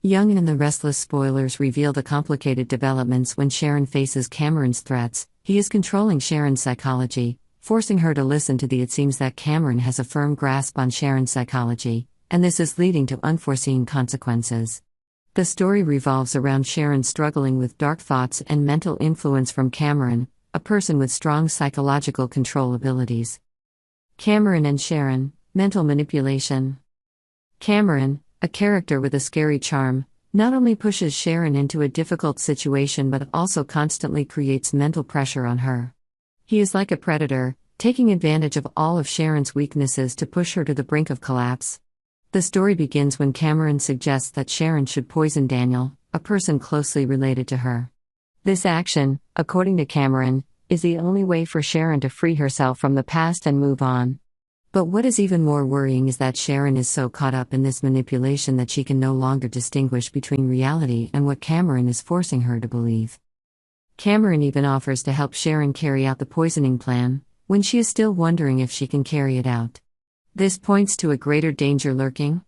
Young and the Restless spoilers reveal the complicated developments when Sharon faces Cameron's threats. He is controlling Sharon's psychology, forcing her to listen to the. It seems that Cameron has a firm grasp on Sharon's psychology, and this is leading to unforeseen consequences. The story revolves around Sharon struggling with dark thoughts and mental influence from Cameron, a person with strong psychological control abilities. Cameron and Sharon, mental manipulation. Cameron, a character with a scary charm, not only pushes Sharon into a difficult situation but also constantly creates mental pressure on her. He is like a predator, taking advantage of all of Sharon's weaknesses to push her to the brink of collapse. The story begins when Cameron suggests that Sharon should poison Daniel, a person closely related to her. This action, according to Cameron, is the only way for Sharon to free herself from the past and move on. But what is even more worrying is that Sharon is so caught up in this manipulation that she can no longer distinguish between reality and what Cameron is forcing her to believe. Cameron even offers to help Sharon carry out the poisoning plan, when she is still wondering if she can carry it out. This points to a greater danger lurking.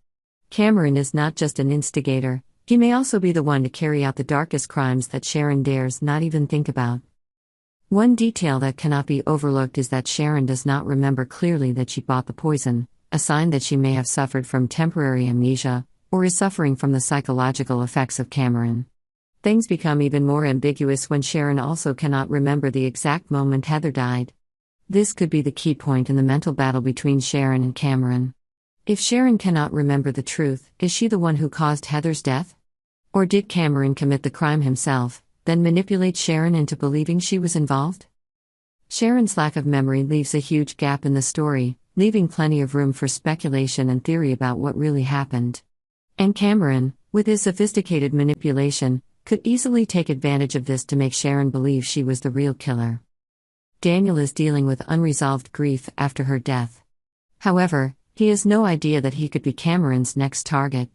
Cameron is not just an instigator, he may also be the one to carry out the darkest crimes that Sharon dares not even think about. One detail that cannot be overlooked is that Sharon does not remember clearly that she bought the poison, a sign that she may have suffered from temporary amnesia, or is suffering from the psychological effects of Cameron. Things become even more ambiguous when Sharon also cannot remember the exact moment Heather died. This could be the key point in the mental battle between Sharon and Cameron. If Sharon cannot remember the truth, is she the one who caused Heather's death? Or did Cameron commit the crime himself, then manipulate Sharon into believing she was involved? Sharon's lack of memory leaves a huge gap in the story, leaving plenty of room for speculation and theory about what really happened. And Cameron, with his sophisticated manipulation, could easily take advantage of this to make Sharon believe she was the real killer. Daniel is dealing with unresolved grief after her death. However, he has no idea that he could be Cameron's next target.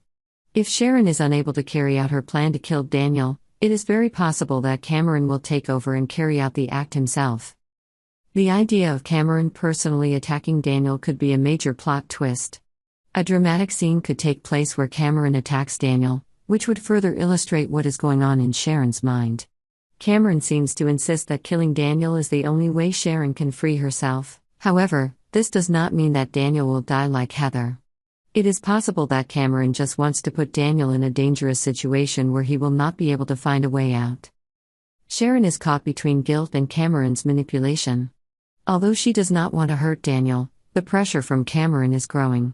If Sharon is unable to carry out her plan to kill Daniel, it is very possible that Cameron will take over and carry out the act himself. The idea of Cameron personally attacking Daniel could be a major plot twist. A dramatic scene could take place where Cameron attacks Daniel, which would further illustrate what is going on in Sharon's mind. Cameron seems to insist that killing Daniel is the only way Sharon can free herself. However, this does not mean that Daniel will die like Heather. It is possible that Cameron just wants to put Daniel in a dangerous situation where he will not be able to find a way out. Sharon is caught between guilt and Cameron's manipulation. Although she does not want to hurt Daniel, the pressure from Cameron is growing.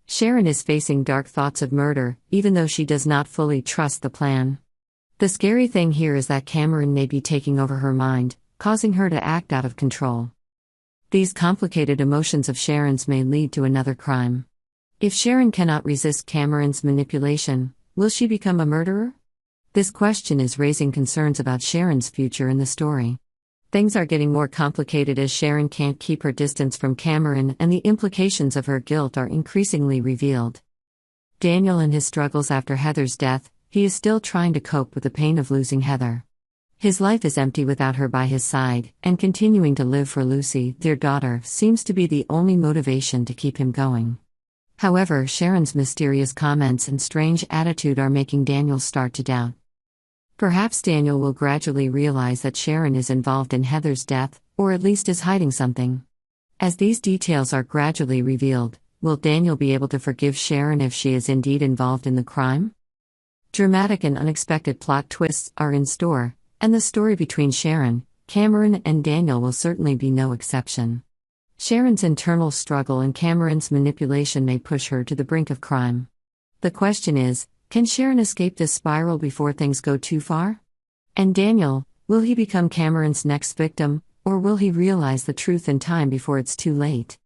Sharon is facing dark thoughts of murder, even though she does not fully trust the plan. The scary thing here is that Cameron may be taking over her mind, causing her to act out of control. These complicated emotions of Sharon's may lead to another crime. If Sharon cannot resist Cameron's manipulation, will she become a murderer? This question is raising concerns about Sharon's future in the story. Things are getting more complicated as Sharon can't keep her distance from Cameron, and the implications of her guilt are increasingly revealed. Daniel and his struggles after Heather's death. He is still trying to cope with the pain of losing Heather. His life is empty without her by his side, and continuing to live for Lucy, their daughter, seems to be the only motivation to keep him going. However, Sharon's mysterious comments and strange attitude are making Daniel start to doubt. Perhaps Daniel will gradually realize that Sharon is involved in Heather's death, or at least is hiding something. As these details are gradually revealed, will Daniel be able to forgive Sharon if she is indeed involved in the crime? Dramatic and unexpected plot twists are in store, and the story between Sharon, Cameron, and Daniel will certainly be no exception. Sharon's internal struggle and Cameron's manipulation may push her to the brink of crime. The question is, can Sharon escape this spiral before things go too far? And Daniel, will he become Cameron's next victim, or will he realize the truth in time before it's too late?